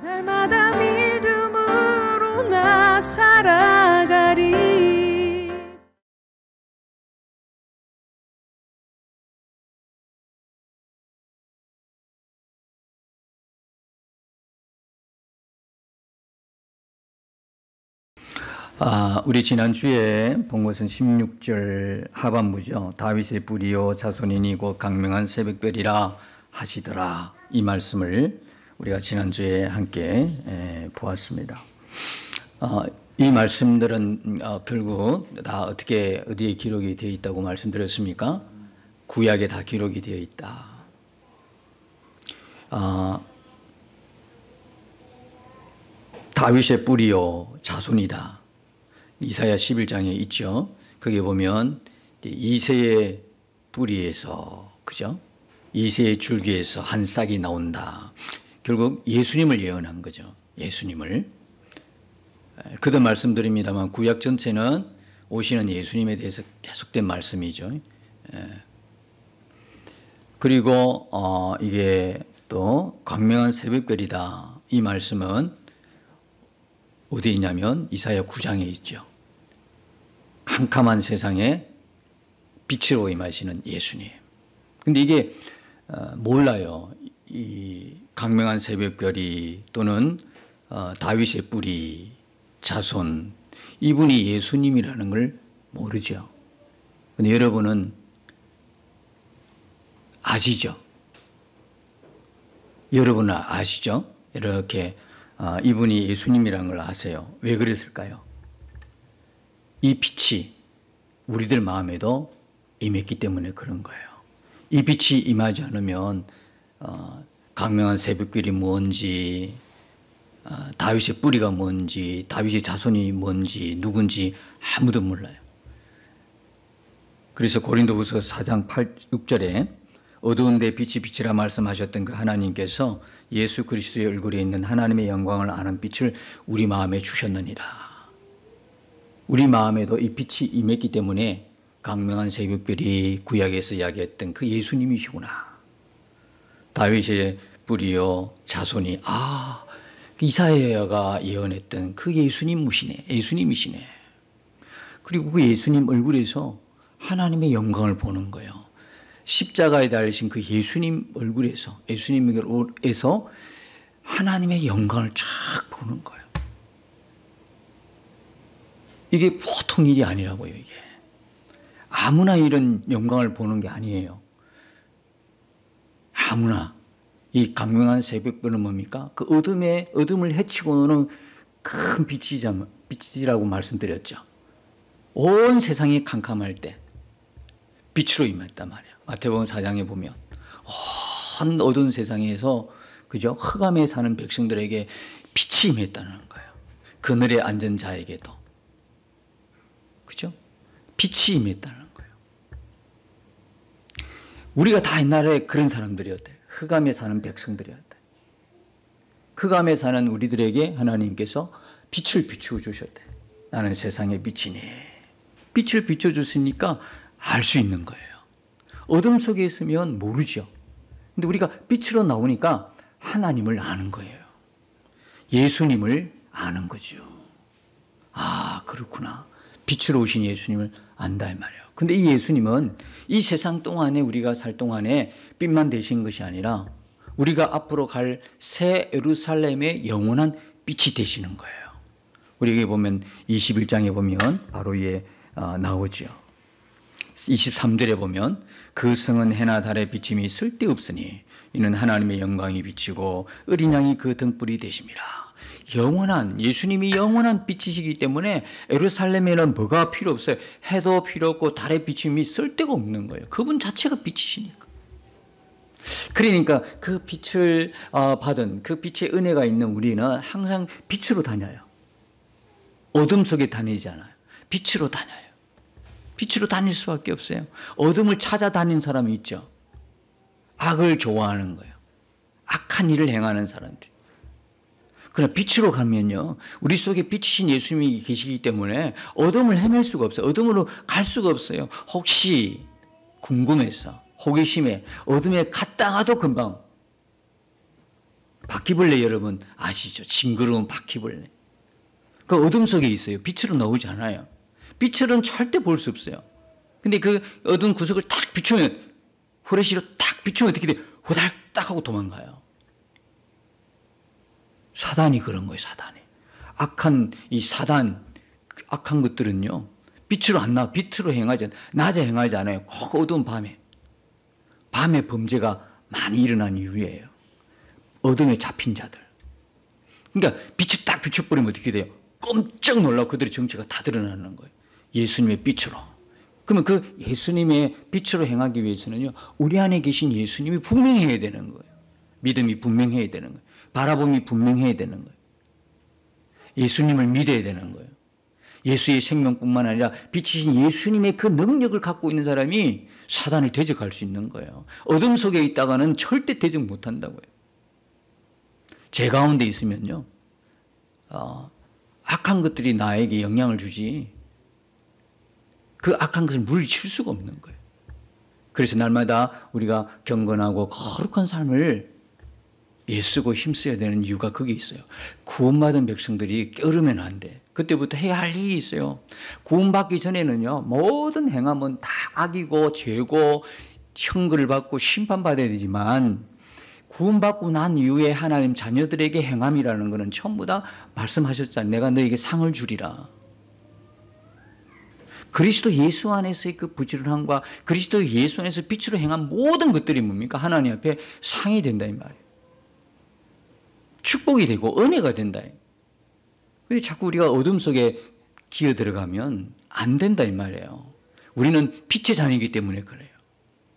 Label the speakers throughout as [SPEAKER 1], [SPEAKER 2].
[SPEAKER 1] 날마다 믿음으로 나 살아가리.
[SPEAKER 2] 우리 지난주에 본 것은 16절 하반부죠. 다윗의 뿌리요 자손이니고 강명한 새벽별이라 하시더라. 이 말씀을 우리가 지난주에 함께 보았습니다. 이 말씀들은 결국 다 어디에 기록이 되어 있다고 말씀드렸습니까? 구약에 다 기록이 되어 있다. 다윗의 뿌리요 자손이다. 이사야 11장에 있죠. 거기에 보면 이새의 뿌리에서, 그죠? 이새의 줄기에서 한 싹이 나온다. 결국 예수님을 예언한 거죠. 예수님을. 그도 말씀드립니다만 구약 전체는 오시는 예수님에 대해서 계속된 말씀이죠. 그리고 이게 또 광명한 새벽별이다. 이 말씀은 어디에 있냐면 이사야 9장에 있죠. 캄캄한 세상에 빛으로 임하시는 예수님. 근데 이게 몰라요. 이 강명한 새벽별이 또는 다윗의 뿌리, 자손, 이분이 예수님이라는 걸 모르죠. 근데 여러분은 아시죠? 여러분은 아시죠? 이렇게 이분이 예수님이라는 걸 아세요. 왜 그랬을까요? 이 빛이 우리들 마음에도 임했기 때문에 그런 거예요. 이 빛이 임하지 않으면 강명한 새벽별이 뭔지, 다윗의 뿌리가 뭔지, 다윗의 자손이 뭔지, 누군지 아무도 몰라요. 그래서 고린도후서 4장 6절에 어두운 데 빛이 빛이라 말씀하셨던 그 하나님께서 예수 그리스도의 얼굴에 있는 하나님의 영광을 아는 빛을 우리 마음에 주셨느니라. 우리 마음에도 이 빛이 임했기 때문에 강명한 새벽별이 구약에서 이야기했던 그 예수님이시구나. 다윗의 뿌리요 자손이 이사야가 예언했던 그 예수님이시네. 그리고 그 예수님 얼굴에서 하나님의 영광을 보는 거예요. 십자가에 달리신 그 예수님 얼굴에서, 예수님에게서 하나님의 영광을 쫙 보는 거예요. 이게 보통 일이 아니라고요, 이게. 아무나 이런 영광을 보는 게 아니에요. 아무나. 이 강명한 새벽별은 뭡니까? 그 어둠을 헤치고는 큰 빛이라고 말씀드렸죠. 온 세상이 캄캄할 때 빛으로 임했단 말이에요. 마태복음 4장에 보면 온 어두운 세상에서, 그죠? 흑암에 사는 백성들에게 빛이 임했다는 거예요. 그늘에 앉은 자에게도, 그죠? 빛이 임했다는 거예요. 우리가 다 옛날에 그런 사람들이었대요. 흑암에 사는 백성들이었대요. 흑암에 사는 우리들에게 하나님께서 빛을 비추어 주셨대요. 나는 세상의 빛이니. 빛을 비춰줬으니까 알 수 있는 거예요. 어둠 속에 있으면 모르죠. 근데 우리가 빛으로 나오니까 하나님을 아는 거예요. 예수님을 아는 거죠. 그렇구나. 빛으로 오신 예수님을 안다 이 말이에요. 근데 이 예수님은 이 세상 동안에 우리가 살 동안에 빛만 되신 것이 아니라 우리가 앞으로 갈 새 예루살렘의 영원한 빛이 되시는 거예요. 우리 여기 보면 21장에 보면 바로 위에 나오죠. 23절에 보면 그 성은 해나 달의 비침이 쓸데없으니 이는 하나님의 영광이 비치고 어린 양이 그 등불이 되심이라. 영원한, 예수님이 영원한 빛이시기 때문에 예루살렘에는 뭐가 필요 없어요. 해도 필요 없고 달의 비침이 쓸데가 없는 거예요. 그분 자체가 빛이시니까. 그러니까 그 빛을 받은, 그 빛의 은혜가 있는 우리는 항상 빛으로 다녀요. 어둠 속에 다니지 않아요. 빛으로 다녀요. 빛으로 다닐 수밖에 없어요. 어둠을 찾아다니는 사람이 있죠. 악을 좋아하는 거예요. 악한 일을 행하는 사람들. 그러나 빛으로 가면요, 우리 속에 빛이신 예수님이 계시기 때문에 어둠을 헤맬 수가 없어요. 어둠으로 갈 수가 없어요. 혹시 궁금해서, 호기심에 어둠에 갔다가도 금방 바퀴벌레 여러분 아시죠? 징그러운 바퀴벌레. 그 어둠 속에 있어요. 빛으로 나오지 않아요. 빛으로는 절대 볼 수 없어요. 근데 그 어두운 구석을 탁 비추면, 후레쉬로 탁 비추면 어떻게 돼요? 호달딱 하고 도망가요. 사단이 그런 거예요, 사단이. 악한 이 사단, 악한 것들은요, 빛으로 안 나와. 빛으로 행하지 않아요. 낮에 행하지 않아요. 꼭 어두운 밤에. 밤에 범죄가 많이 일어난 이유예요. 어둠에 잡힌 자들. 그러니까 빛이 딱 비춰버리면 어떻게 돼요? 깜짝 놀라고 그들의 정체가 다 드러나는 거예요. 예수님의 빛으로. 그러면 그 예수님의 빛으로 행하기 위해서는요, 우리 안에 계신 예수님이 분명해야 되는 거예요. 믿음이 분명해야 되는 거예요. 바라봄이 분명해야 되는 거예요. 예수님을 믿어야 되는 거예요. 예수의 생명뿐만 아니라 빛이신 예수님의 그 능력을 갖고 있는 사람이 사단을 대적할 수 있는 거예요. 어둠 속에 있다가는 절대 대적 못한다고요. 제 가운데 있으면요, 악한 것들이 나에게 영향을 주지 그 악한 것을 물리칠 수가 없는 거예요. 그래서 날마다 우리가 경건하고 거룩한 삶을 애쓰고 힘써야 되는 이유가 거기 있어요. 구원받은 백성들이 게으르면 안 돼. 그때부터 해야 할 일이 있어요. 구원받기 전에는요, 모든 행함은 다 악이고 죄고 형벌을 받고 심판받아야 되지만, 구원받고 난 이후에 하나님 자녀들에게 행함이라는 것은 전부 다 말씀하셨잖아요. 내가 너에게 상을 주리라. 그리스도 예수 안에서의 그 부지런함과 그리스도 예수 안에서 빛으로 행한 모든 것들이 뭡니까? 하나님 앞에 상이 된다 이 말이에요. 축복이 되고 은혜가 된다. 근데 자꾸 우리가 어둠 속에 기어 들어가면 안 된다 이 말이에요. 우리는 빛의 자녀이기 때문에 그래요.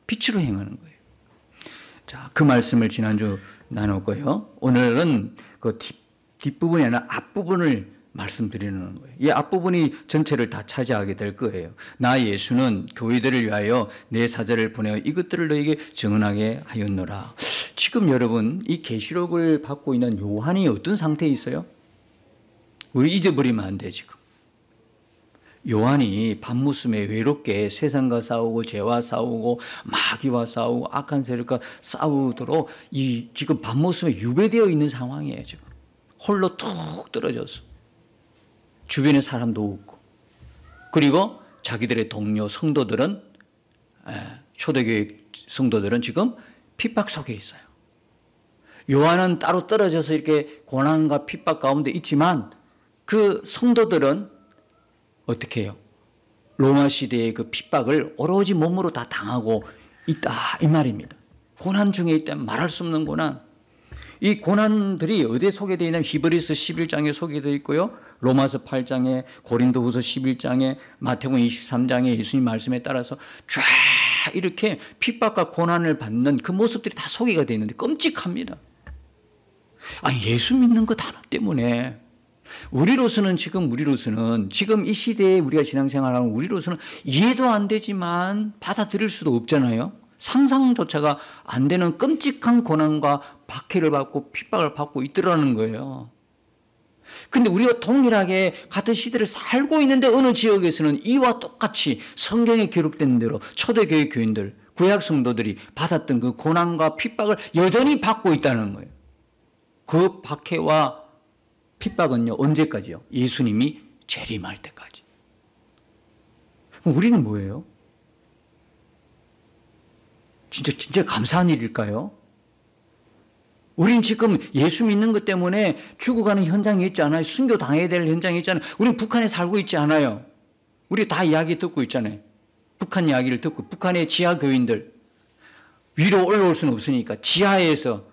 [SPEAKER 2] 빛으로 행하는 거예요. 자, 그 말씀을 지난주 나눴고요. 오늘은 그 뒷부분이 아니라 앞부분을 말씀드리는 거예요. 이 앞부분이 전체를 다 차지하게 될 거예요. 나 예수는 교회들을 위하여 내 사자를 보내어 이것들을 너에게 증언하게 하였노라. 지금 여러분 이 계시록을 받고 있는 요한이 어떤 상태에 있어요? 우리 잊어버리면 안 돼. 지금 요한이 밤무숨에 외롭게 세상과 싸우고 죄와 싸우고 마귀와 싸우고 악한 세력과 싸우도록 이 지금 밤무숨에 유배되어 있는 상황이에요. 지금 홀로 툭 떨어졌어. 주변에 사람도 없고, 그리고 자기들의 동료 성도들은, 초대교회 성도들은 지금 핍박 속에 있어요. 요한은 따로 떨어져서 이렇게 고난과 핍박 가운데 있지만 그 성도들은 어떻게 해요? 로마 시대의 그 핍박을 오로지 몸으로 다 당하고 있다 이 말입니다. 고난 중에 있다면 말할 수 없는 고난. 이 고난들이 어디에 소개되어 있냐면 히브리서 11장에 소개되어 있고요. 로마서 8장에, 고린도후서 11장에, 마태복음 23장에 예수님 말씀에 따라서 쫙 이렇게 핍박과 고난을 받는 그 모습들이 다 소개가 되어 있는데 끔찍합니다. 아니, 예수 믿는 것 하나 때문에 우리로서는 지금 이 시대에 우리가 신앙생활하는 우리로서는 이해도 안 되지만 받아들일 수도 없잖아요. 상상조차가 안 되는 끔찍한 고난과 박해를 받고 핍박을 받고 있더라는 거예요. 근데 우리가 동일하게 같은 시대를 살고 있는데 어느 지역에서는 이와 똑같이 성경에 기록된 대로 초대교회 교인들, 구약 성도들이 받았던 그 고난과 핍박을 여전히 받고 있다는 거예요. 그 박해와 핍박은요, 언제까지요? 예수님이 재림할 때까지. 그럼 우리는 뭐예요? 진짜 감사한 일일까요? 우린 지금 예수 믿는 것 때문에 죽어가는 현장이 있지 않아요? 순교당해야 될 현장이 있잖아요. 우린 북한에 살고 있지 않아요? 우리 다 이야기 듣고 있잖아요. 북한 이야기를 듣고, 북한의 지하 교인들, 위로 올라올 수는 없으니까 지하에서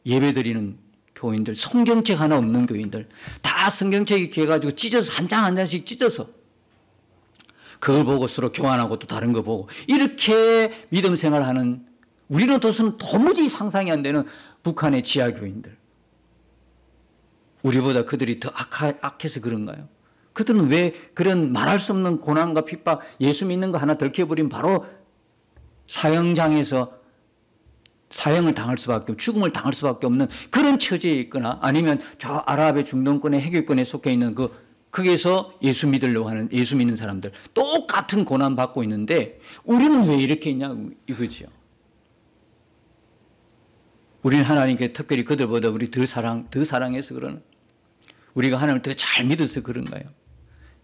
[SPEAKER 2] 예배드리는 교인들, 성경책 하나 없는 교인들, 다 성경책이 귀해가지고 찢어서 한 장 한 장씩 찢어서 그걸 보고 서로 교환하고 또 다른 거 보고 이렇게 믿음 생활하는, 우리는 도무지 상상이 안 되는 북한의 지하교인들. 우리보다 그들이 더 악해서 그런가요? 그들은 왜 그런 말할 수 없는 고난과 핍박, 예수 믿는 거 하나 들켜버리면 바로 사형장에서 사형을 당할 수밖에, 죽음을 당할 수밖에 없는 그런 처지에 있거나, 아니면 저 아랍의 중동권의 해결권에 속해 있는 거기에서 예수 믿으려고 하는, 예수 믿는 사람들 똑같은 고난 받고 있는데 우리는 왜 이렇게 있냐 이거지요. 우리는 하나님께 특별히 그들보다 우리 더 사랑해서 그러나? 우리가 하나님을 더 잘 믿어서 그런가요?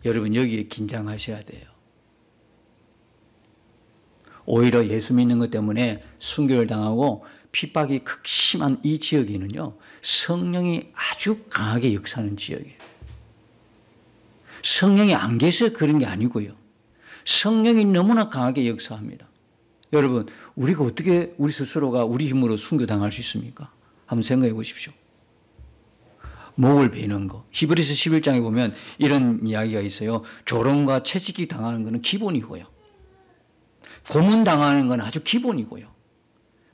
[SPEAKER 2] 여러분 여기에 긴장하셔야 돼요. 오히려 예수 믿는 것 때문에 순교를 당하고 핍박이 극심한 이 지역에는요, 성령이 아주 강하게 역사하는 지역이에요. 성령이 안 계셔서 그런 게 아니고요. 성령이 너무나 강하게 역사합니다. 여러분, 우리가 어떻게 우리 스스로가 우리 힘으로 순교당할 수 있습니까? 한번 생각해 보십시오. 목을 베는 거. 히브리서 11장에 보면 이런 이야기가 있어요. 조롱과 채찍기 당하는 것은 기본이고요. 고문 당하는 건 아주 기본이고요.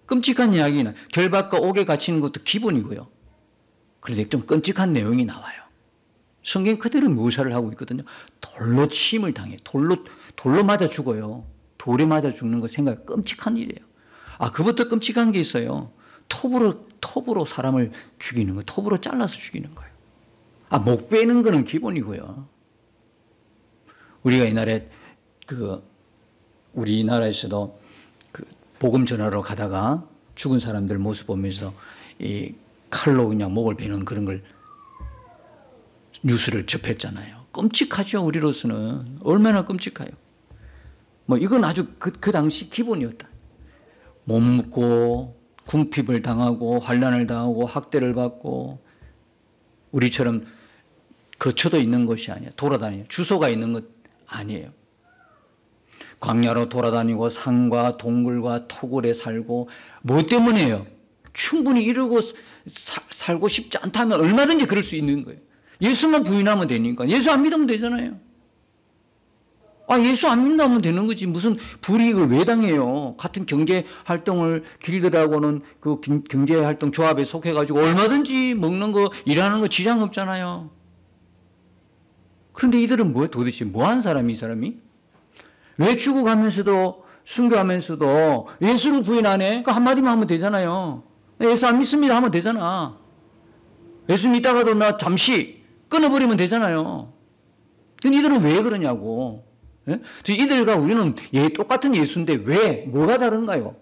[SPEAKER 2] 끔찍한 이야기는 결박과 옥에 갇히는 것도 기본이고요. 그런데 좀 끔찍한 내용이 나와요. 성경 그대로 묘사를 하고 있거든요. 돌로 침을 당해. 돌로 맞아 죽어요. 돌에 맞아 죽는 거 생각 끔찍한 일이에요. 아, 그것도 끔찍한 게 있어요. 톱으로 사람을 죽이는 거예요. 톱으로 잘라서 죽이는 거예요. 아, 목 빼는 거는 기본이고요. 우리가 옛날에 우리나라에서도 복음 전하러 가다가 죽은 사람들 모습 보면서 이 칼로 그냥 목을 베는 그런 걸 뉴스를 접했잖아요. 끔찍하죠. 우리로서는 얼마나 끔찍해요. 뭐 이건 아주 그 당시 기본이었다. 못 묻고 궁핍을 당하고 환난을 당하고 학대를 받고 우리처럼 거처도 있는 것이 아니에요. 돌아다니는 주소가 있는 것 아니에요. 광야로 돌아다니고 산과 동굴과 토굴에 살고 뭐 때문에요? 충분히 이러고 살고 싶지 않다면 얼마든지 그럴 수 있는 거예요. 예수만 부인하면 되니까. 예수 안 믿으면 되잖아요. 아, 예수 안 믿으면 되는 거지. 무슨 불이익을 왜 당해요? 같은 경제 활동을 길드라고는 그 경제 활동 조합에 속해가지고 얼마든지 먹는 거, 일하는 거 지장 없잖아요. 그런데 이들은 뭐예요? 도대체 뭐 한 사람이 이 사람이? 왜 죽어가면서도 순교하면서도 예수를 부인 안 해? 그 한마디만 하면 되잖아요. 예수 안 믿습니다 하면 되잖아. 예수 믿다가도 나 잠시 끊어버리면 되잖아요. 근데 이들은 왜 그러냐고. 예? 이들과 우리는 똑같은 예수인데 왜? 뭐가 다른가요?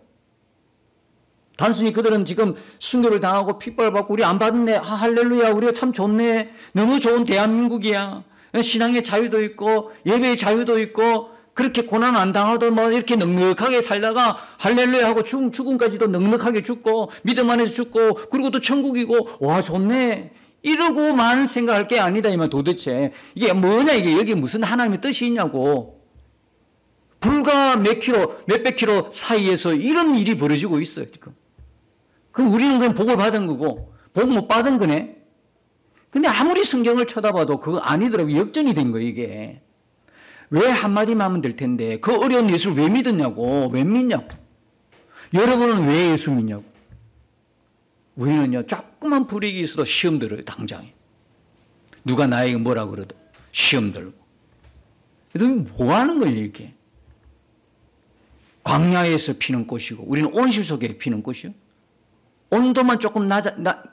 [SPEAKER 2] 단순히 그들은 지금 순교를 당하고 핍박을 받고 우리 안 받았네. 아, 할렐루야. 우리가 참 좋네. 너무 좋은 대한민국이야. 신앙의 자유도 있고 예배의 자유도 있고 그렇게 고난 안 당하도 뭐 이렇게 넉넉하게 살다가 할렐루야 하고 죽음까지도 넉넉하게 죽고 믿음 안에서 죽고 그리고 또 천국이고 와 좋네. 이러고만 생각할 게 아니다. 이만 도대체 이게 뭐냐 이게 여기 무슨 하나님의 뜻이 있냐고. 불과 몇백 킬로 사이에서 이런 일이 벌어지고 있어요 지금. 그럼 우리는 그냥 복을 받은 거고 복 못 받은 거네. 근데 아무리 성경을 쳐다봐도 그거 아니더라고요. 역전이 된 거예요 이게. 왜 한마디만 하면 될 텐데 그 어려운 예수를 왜 믿었냐고. 왜 믿냐고. 여러분은 왜 예수 믿냐고. 우리는요 조그만 불이익이 있어도 시험 들어요 당장에. 누가 나에게 뭐라 그래도 시험 들고. 뭐 하는 거예요 이렇게. 광야에서 피는 꽃이고 우리는 온실 속에 피는 꽃이요. 온도만 조금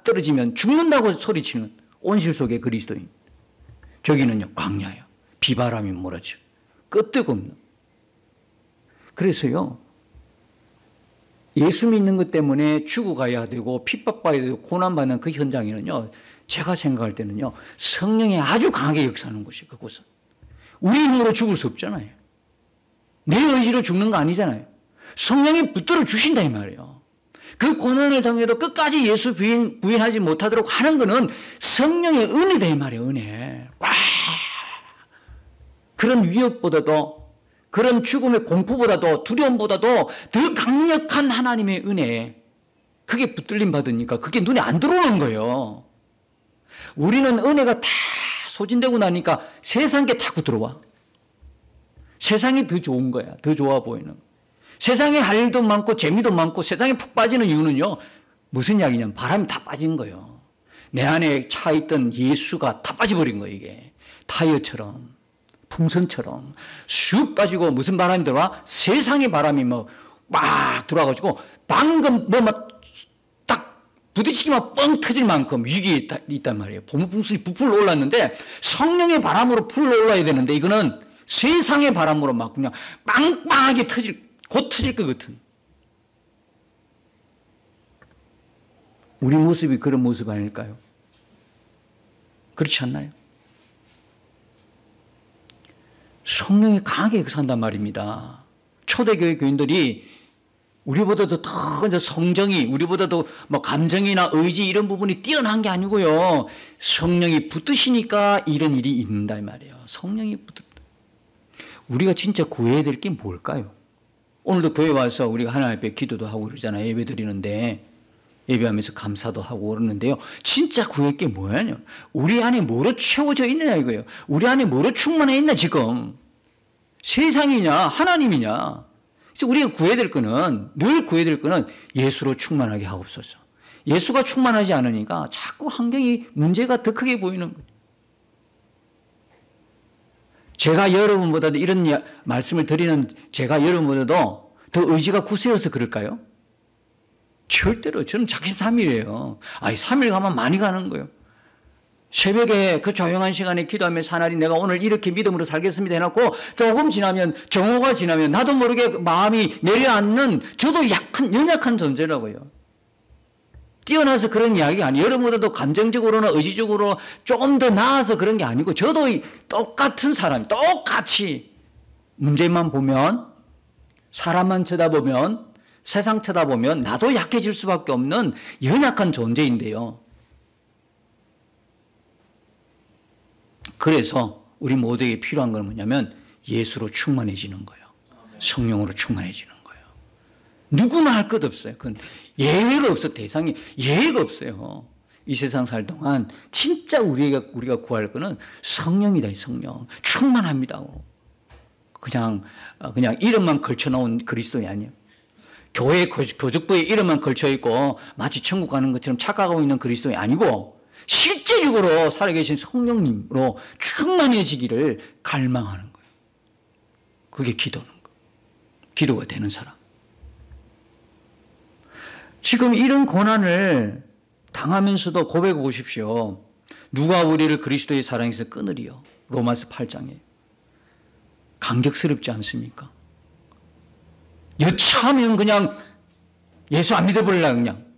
[SPEAKER 2] 떨어지면 죽는다고 소리치는 온실 속의 그리스도인. 저기는요 광야예요. 비바람이 몰아쳐. 끄떡없는. 그래서요 예수 믿는 것 때문에 죽어가야 되고 핍박받아야 되고 고난받는 그 현장에는요 제가 생각할 때는요 성령이 아주 강하게 역사하는 곳이에요. 그곳은 우리 힘으로 죽을 수 없잖아요. 내 의지로 죽는 거 아니잖아요. 성령이 붙들어 주신다 이 말이에요. 그 고난을 당해도 끝까지 예수 부인하지 못하도록 하는 거는 성령의 은혜다 이 말이에요. 은혜. 꽉. 그런 위협보다도 그런 죽음의 공포보다도 두려움보다도 더 강력한 하나님의 은혜. 그게 붙들림 받으니까 그게 눈에 안 들어오는 거예요. 우리는 은혜가 다 소진되고 나니까 세상 게 자꾸 들어와. 세상이 더 좋은 거야. 더 좋아 보이는. 세상에 할 일도 많고 재미도 많고 세상에 푹 빠지는 이유는요. 무슨 이야기냐면 바람이 다 빠진 거예요. 내 안에 차 있던 예수가 다 빠져버린 거예요. 이게. 타이어처럼 풍선처럼 쑥 빠지고 무슨 바람이 들어와? 세상의 바람이 막 들어와가지고 방금 딱 부딪히기만 뻥 터질 만큼 위기에 있단 말이에요. 보물풍선이 부풀어 올랐는데 성령의 바람으로 풀러 올라야 되는데 이거는 세상의 바람으로 막 그냥 빵빵하게 곧 터질 것 같은. 우리 모습이 그런 모습 아닐까요? 그렇지 않나요? 성령이 강하게 산단 말입니다. 초대교회 교인들이 우리보다도 더 이제 성정이, 우리보다도 뭐 감정이나 의지 이런 부분이 뛰어난 게 아니고요. 성령이 붙으시니까 이런 일이 있는다 이 말이에요. 성령이 붙었다. 우리가 진짜 구해야 될 게 뭘까요? 오늘도 교회 와서 우리가 하나님 앞에 기도도 하고 그러잖아요. 예배 드리는데, 예배하면서 감사도 하고 그러는데요. 진짜 구할 게 뭐냐요? 우리 안에 뭐로 채워져 있느냐 이거예요. 우리 안에 뭐로 충만해 있나 지금. 세상이냐 하나님이냐. 그래서 우리가 구해야 될 거는, 늘 구해야 될 거는 예수로 충만하게 하옵소서. 예수가 충만하지 않으니까 자꾸 환경이 문제가 더 크게 보이는 거예요. 제가 여러분보다도 이런 말씀을 드리는 제가 여러분보다도 더 의지가 굳세어서 그럴까요? 절대로. 저는 작심 3일이에요. 아니 3일 가면 많이 가는 거예요. 새벽에 그 조용한 시간에 기도하며 사나리 내가 오늘 이렇게 믿음으로 살겠습니다 해놓고 조금 지나면, 정오가 지나면 나도 모르게 마음이 내려앉는, 저도 연약한 존재라고요. 뛰어나서 그런 이야기가 아니에요. 여러분보다도 감정적으로나 의지적으로 조금 더 나아서 그런 게 아니고, 저도 똑같은 사람, 똑같이 문제만 보면, 사람만 쳐다보면, 세상 쳐다보면 나도 약해질 수밖에 없는 연약한 존재인데요. 그래서 우리 모두에게 필요한 건 뭐냐면 예수로 충만해지는 거예요. 성령으로 충만해지는 거예요. 누구나 할 것 없어요. 그건 예외가 없어. 대상이 예외가 없어요. 이 세상 살 동안 진짜 우리가 구할 거는 성령이다. 성령. 충만합니다. 그냥 이름만 걸쳐놓은 그리스도이 아니에요. 교회 교적부에 이름만 걸쳐있고 마치 천국 가는 것처럼 착각하고 있는 그리스도이 아니고 실제적으로 살아계신 성령님으로 충만해지기를 갈망하는 거예요. 그게 기도는 거예요. 기도가 되는 사람. 지금 이런 고난을 당하면서도 고백해 보십시오. 누가 우리를 그리스도의 사랑에서 끊으리요? 로마서 8장에. 감격스럽지 않습니까? 여차하면 그냥 예수 안 믿어버리려 그냥.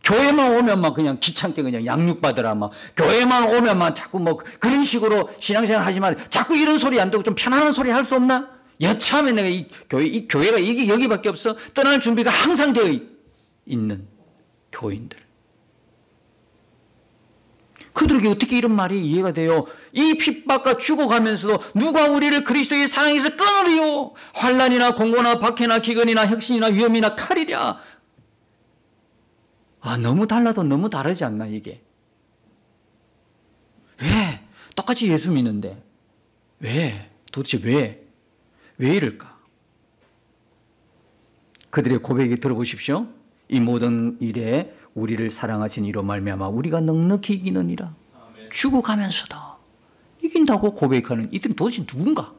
[SPEAKER 2] 교회만 오면 막 그냥 귀찮게 그냥 양육받으라 막. 교회만 오면 막 자꾸 뭐 그런 식으로 신앙생활 하지 말. 자꾸 이런 소리 안 듣고 좀 편안한 소리 할 수 없나? 여차하면 내가 이 교회가 이게 여기밖에 없어. 떠날 준비가 항상 되어 있는 교인들. 그들에게 어떻게 이런 말이 이해가 돼요? 이 핍박과 죽어가면서도 누가 우리를 그리스도의 사랑에서 끊으리요? 환난이나 공고나 박해나 기근이나 혁신이나 위험이나 칼이랴. 아, 너무 달라도 너무 다르지 않나 이게? 왜? 똑같이 예수 믿는데 왜? 도대체 왜? 왜 이럴까? 그들의 고백이 들어보십시오. 이 모든 일에 우리를 사랑하신 이로 말미암아 우리가 넉넉히 이기느니라. 죽어가면서도 이긴다고 고백하는 이들은 도대체 누군가?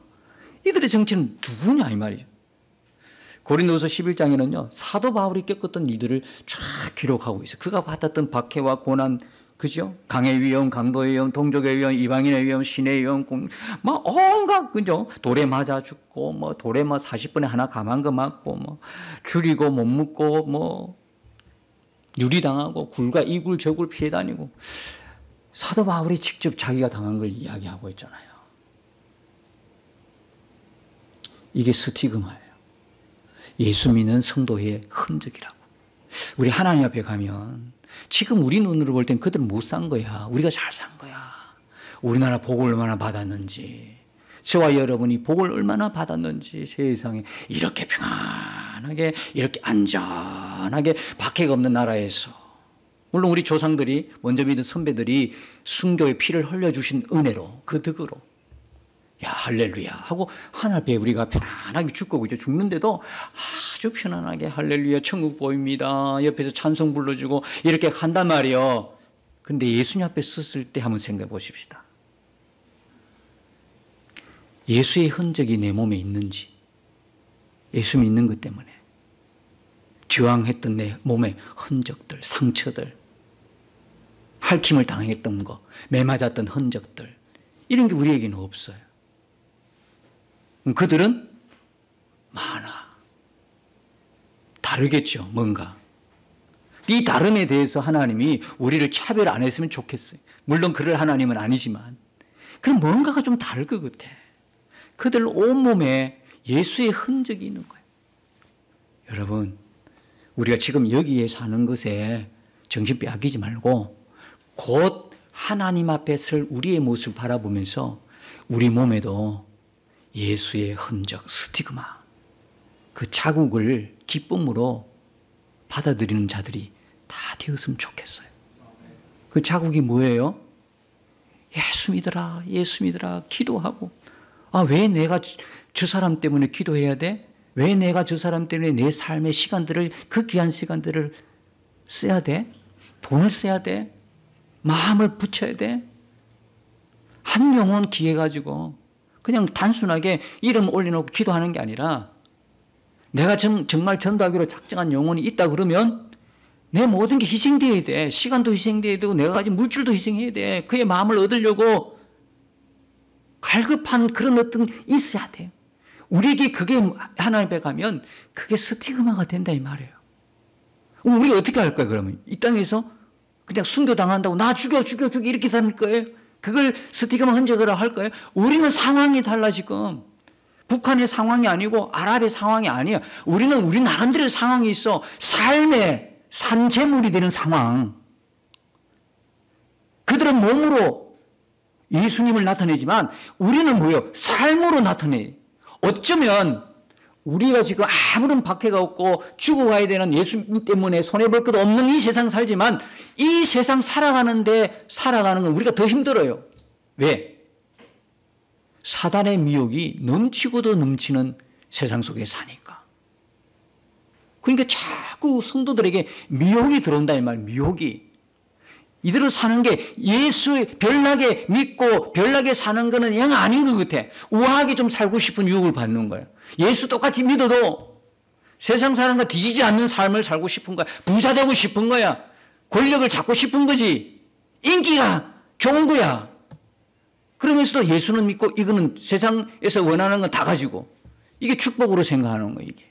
[SPEAKER 2] 이들의 정체는 누구냐 이 말이죠. 고린도서 11장에는요 사도 바울이 겪었던 일들을 쫙 기록하고 있어요. 그가 받았던 박해와 고난, 그죠? 강의 위험, 강도의 위험, 동족의 위험, 이방인의 위험, 신의 위험, 막 온갖, 그죠? 돌에 맞아 죽고, 뭐 돌에 뭐 40분에 하나 감한 거 맞고, 뭐 줄이고 못 묶고, 뭐 유리당하고 굴과 이굴 저굴 피해 다니고. 사도 바울이 직접 자기가 당한 걸 이야기하고 있잖아요. 이게 스티그마예요. 예수 믿는 성도의 흔적이라고. 우리 하나님 앞에 가면 지금 우리 눈으로 볼 땐 그들은 못 산 거야. 우리가 잘 산 거야. 우리나라 복을 얼마나 받았는지, 저와 여러분이 복을 얼마나 받았는지, 세상에 이렇게 평안하게 이렇게 안전하게 박해가 없는 나라에서, 물론 우리 조상들이 먼저 믿은 선배들이 순교의 피를 흘려주신 은혜로, 그 덕으로 야 할렐루야 하고 하나님 앞에 우리가 편안하게 죽고 그죠? 죽는데도 아주 편안하게 할렐루야 천국 보입니다 옆에서 찬송 불러주고 이렇게 한단 말이에요. 근데 예수님 앞에 섰을 때 한번 생각해 보십시다. 예수의 흔적이 내 몸에 있는지, 예수 믿는 것 때문에 저항했던 내 몸의 흔적들, 상처들, 핥힘을 당했던 거, 매맞았던 흔적들, 이런 게 우리에게는 없어요. 그들은 많아. 다르겠죠, 뭔가. 이 다름에 대해서 하나님이 우리를 차별 안 했으면 좋겠어요. 물론 그럴 하나님은 아니지만. 그럼 뭔가가 좀 다를 것 같아. 그들 온몸에 예수의 흔적이 있는 거예요. 여러분, 우리가 지금 여기에 사는 것에 정신 빼앗기지 말고 곧 하나님 앞에 설 우리의 모습을 바라보면서 우리 몸에도 예수의 흔적, 스티그마, 그 자국을 기쁨으로 받아들이는 자들이 다 되었으면 좋겠어요. 그 자국이 뭐예요? 예수 믿어라, 예수 믿어라, 기도하고. 아, 왜 내가 저 사람 때문에 기도해야 돼? 왜 내가 저 사람 때문에 내 삶의 시간들을, 그 귀한 시간들을 써야 돼? 돈을 써야 돼? 마음을 붙여야 돼? 한 영혼 기회 가지고 그냥 단순하게 이름 올려놓고 기도하는 게 아니라 내가 정말 전도하기로 작정한 영혼이 있다 그러면 내 모든 게 희생되어야 돼. 시간도 희생되어야 되고 내가 가진 물질도 희생해야 돼. 그의 마음을 얻으려고 갈급한 그런 어떤 있어야 돼. 우리에게 그게 하나님 앞에 가면 그게 스티그마가 된다 이 말이에요. 우리가 어떻게 할 거야 그러면? 이 땅에서 그냥 순교당한다고 나 죽여 이렇게 사는 거예요? 그걸 스티그마 흔적이라고 할 거예요? 우리는 상황이 달라 지금. 북한의 상황이 아니고 아랍의 상황이 아니야. 우리는 우리 나름대로의 상황이 있어. 삶의 산재물이 되는 상황. 그들은 몸으로 예수님을 나타내지만 우리는 뭐예요? 삶으로 나타내. 어쩌면 우리가 지금 아무런 박해가 없고 죽어가야 되는 예수님 때문에 손해볼 것도 없는 이 세상 살지만 이 세상 살아가는 건 우리가 더 힘들어요. 왜? 사단의 미혹이 넘치고도 넘치는 세상 속에 사니까. 그러니까 자꾸 성도들에게 미혹이 들어온다 이 말이에요. 미혹이. 이대로 사는 게 예수의 별나게 믿고 별나게 사는 거는 영 아닌 것 같아. 우아하게 좀 살고 싶은 유혹을 받는 거예요. 예수 똑같이 믿어도 세상 사는 거 뒤지지 않는 삶을 살고 싶은 거야. 부자 되고 싶은 거야. 권력을 잡고 싶은 거지. 인기가 좋은 거야. 그러면서도 예수는 믿고 이거는 세상에서 원하는 건 다 가지고 이게 축복으로 생각하는 거예요. 이게.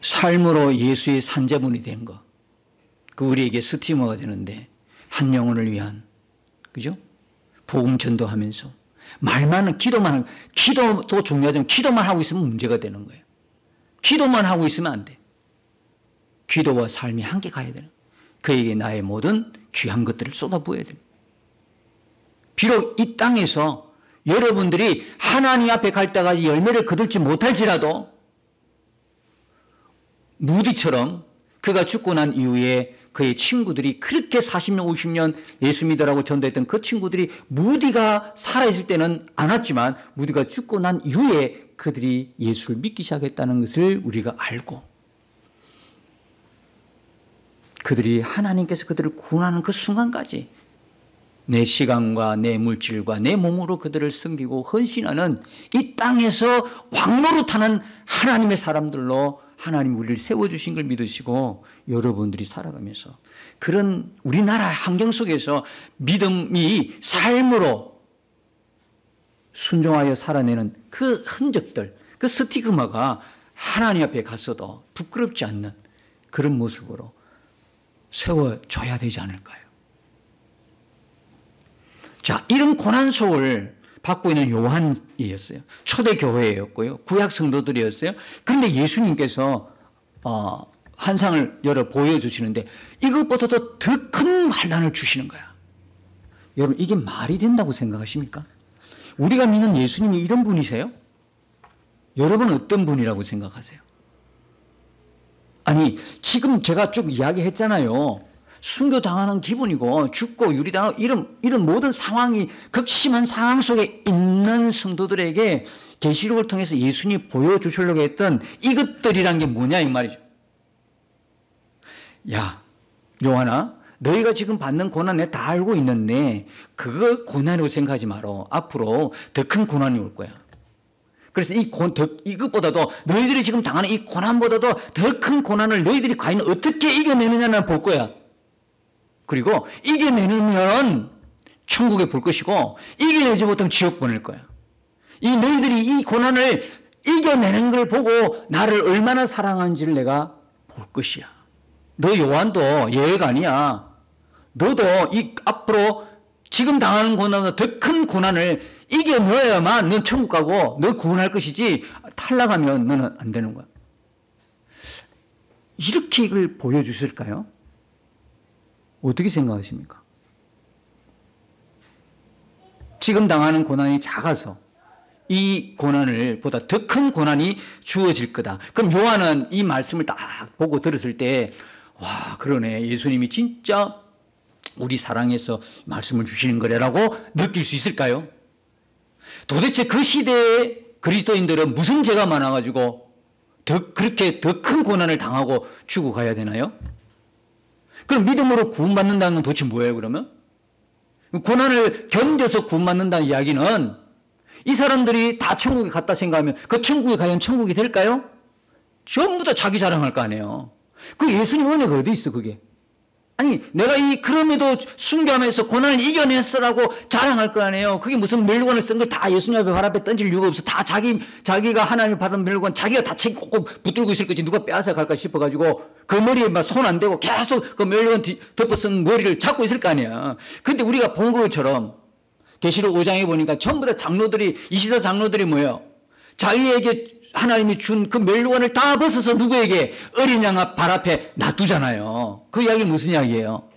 [SPEAKER 2] 삶으로 예수의 산자분이 된 거. 그 우리에게 스티머가 되는데 한 영혼을 위한 그죠? 복음 전도하면서 말만은 기도도 중요하지만 기도만 하고 있으면 문제가 되는 거예요. 기도만 하고 있으면 안 돼. 기도와 삶이 함께 가야 되는 거예요. 그에게 나의 모든 귀한 것들을 쏟아부어야 됩니다. 비록 이 땅에서 여러분들이 하나님 앞에 갈 때까지 열매를 거둘지 못할지라도 무디처럼 그가 죽고 난 이후에 그의 친구들이 그렇게 40년 50년 예수 믿으라고 전도했던 그 친구들이 무디가 살아있을 때는 안 왔지만 무디가 죽고 난 이후에 그들이 예수를 믿기 시작했다는 것을 우리가 알고 그들이 하나님께서 그들을 구원하는 그 순간까지 내 시간과 내 물질과 내 몸으로 그들을 섬기고 헌신하는 이 땅에서 왕노릇하는 하나님의 사람들로 하나님 우리를 세워주신 걸 믿으시고 여러분들이 살아가면서 그런 우리나라 환경 속에서 믿음이 삶으로 순종하여 살아내는 그 흔적들, 그 스티그마가 하나님 앞에 갔어도 부끄럽지 않는 그런 모습으로 세워줘야 되지 않을까요? 자, 이런 고난 속을 받고 있는 요한이었어요. 초대 교회였고요. 구약 성도들이었어요. 그런데 예수님께서 환상을 열어 보여주시는데 이것보다도 더 큰 환난을 주시는 거야. 여러분 이게 말이 된다고 생각하십니까? 우리가 믿는 예수님이 이런 분이세요? 여러분은 어떤 분이라고 생각하세요? 아니 지금 제가 쭉 이야기했잖아요. 순교당하는 기분이고 죽고 유리당하고 이런 모든 상황이 극심한 상황 속에 있는 성도들에게 계시록을 통해서 예수님이 보여주시려고 했던 이것들이란 게 뭐냐 이 말이죠. 야 요한아 너희가 지금 받는 고난 내가 다 알고 있는데 그거 고난이라고 생각하지 마라. 앞으로 더 큰 고난이 올 거야. 그래서 이것보다도 너희들이 지금 당하는 이 고난보다도 더 큰 고난을 너희들이 과연 어떻게 이겨내느냐는 볼 거야. 그리고 이겨내면 천국에 볼 것이고 이겨내지 못하면 지옥 보낼 거야. 너희들이 이 고난을 이겨내는 걸 보고 나를 얼마나 사랑하는지를 내가 볼 것이야. 너 요한도 예외가 아니야. 너도 이 앞으로 지금 당하는 고난보다 더 큰 고난을 이겨내야만 넌 천국 가고 너 구원할 것이지 탈락하면 너는 안 되는 거야. 이렇게 이걸 보여주실까요? 어떻게 생각하십니까? 지금 당하는 고난이 작아서 이 고난을 보다 더 큰 고난이 주어질 거다. 그럼 요한은 이 말씀을 딱 보고 들었을 때 와, 그러네. 예수님이 진짜 우리 사랑해서 말씀을 주시는 거래라고 느낄 수 있을까요? 도대체 그 시대의 그리스도인들은 무슨 죄가 많아가지고 그렇게 더 큰 고난을 당하고 죽어가야 되나요? 그럼 믿음으로 구원받는다는 건 도대체 뭐예요, 그러면? 고난을 견뎌서 구원받는다는 이야기는 이 사람들이 다 천국에 갔다 생각하면 그 천국이 과연 천국이 될까요? 전부 다 자기 자랑할 거 아니에요. 그 예수님 은혜가 어디 있어, 그게? 아니, 내가 그럼에도 순교하면서 고난을 이겨냈어라고 자랑할 거 아니에요. 그게 무슨 멸류관을 쓴 걸 다 예수님 앞에 발 앞에 던질 이유가 없어. 다 자기가 하나님 받은 멸류관 자기가 다 책 꼭 붙들고 있을 거지. 누가 빼앗아 갈까 싶어가지고 그 머리에 막 손 안 대고 계속 그 멸류관 덮어 쓴 머리를 잡고 있을 거 아니야. 근데 우리가 본 것처럼 계시록 5장에 보니까 전부 다 장로들이, 24 장로들이 뭐예요? 자기에게 하나님이 준 그 멸류관을 다 벗어서 누구에게? 어린 양 발 앞에 놔두잖아요. 그 이야기 무슨 이야기예요?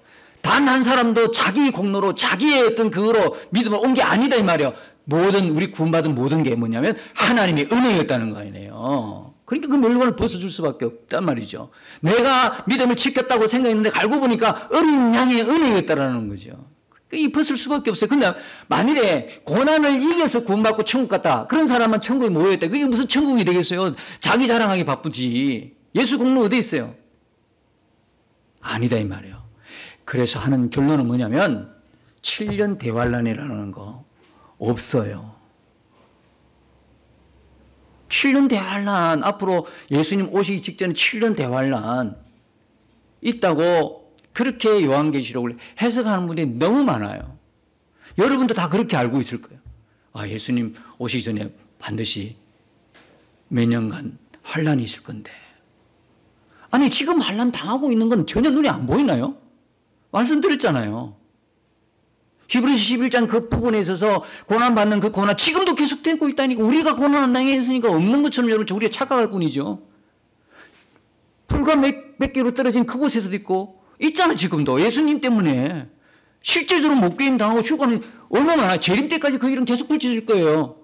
[SPEAKER 2] 단 한 사람도 자기 공로로 자기의 어떤 그거로 믿음을 온 게 아니다 이 말이에요. 우리 구원받은 모든 게 뭐냐면 하나님의 은혜였다는 거 아니에요. 그러니까 그 멸류관을 벗어줄 수밖에 없단 말이죠. 내가 믿음을 지켰다고 생각했는데 알고 보니까 어린 양의 은혜였다라는 거죠. 이 벗을 수밖에 없어요. 근데 만일에 고난을 이겨서 구원받고 천국 갔다. 그런 사람은 천국에 모여있다. 그게 무슨 천국이 되겠어요? 자기 자랑하기 바쁘지. 예수 공로 어디 있어요? 아니다 이 말이에요. 그래서 하는 결론은 뭐냐면 7년 대환란이라는 거 없어요. 7년 대환란, 앞으로 예수님 오시기 직전에 7년 대환란 있다고 그렇게 요한계시록을 해석하는 분들이 너무 많아요. 여러분도 다 그렇게 알고 있을 거예요. 아, 예수님 오시기 전에 반드시 몇 년간 환란이 있을 건데. 아니, 지금 환란 당하고 있는 건 전혀 눈에 안 보이나요? 말씀드렸잖아요. 히브리서 11장 그 부분에 있어서 고난받는 그 고난 지금도 계속되고 있다니까. 우리가 고난 안 당했으니까 없는 것처럼 여러분 우리가 착각할 뿐이죠. 불과 몇 킬로 떨어진 그곳에서도 있고 있잖아. 지금도 예수님 때문에 실제적으로 목배임 당하고 죽어가는 얼마나 많아. 재림 때까지 그 일은 계속 펼쳐질 거예요.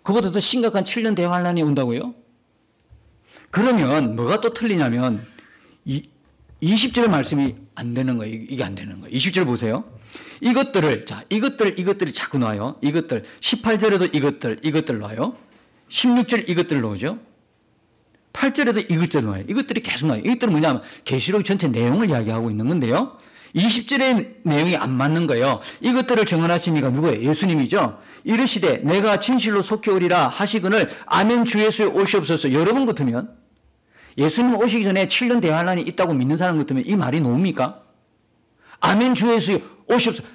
[SPEAKER 2] 그보다 더 심각한 7년 대환란이 온다고요? 그러면 뭐가 또 틀리냐면 20절의 말씀이 안 되는 거예요. 이게 안 되는 거예요. 20절 보세요. 이것들이 자꾸 나와요. 이것들 18절에도 이것들 나와요. 16절 이것들 나오죠. 8절에도 이것들 나와요. 이것들이 계속 나와요. 이것들은 뭐냐면 계시록 전체 내용을 이야기하고 있는 건데요. 20절의 내용이 안 맞는 거예요. 이것들을 정언하시니까 누구예요? 예수님이죠. 이르시되 내가 진실로 속히 오리라 하시거늘 아멘 주 예수에 오시옵소서. 여러분 같으면 예수님 오시기 전에 7년 대환란이 있다고 믿는 사람 같으면 이 말이 놓습니까? 아멘 주 예수에 오시옵소서.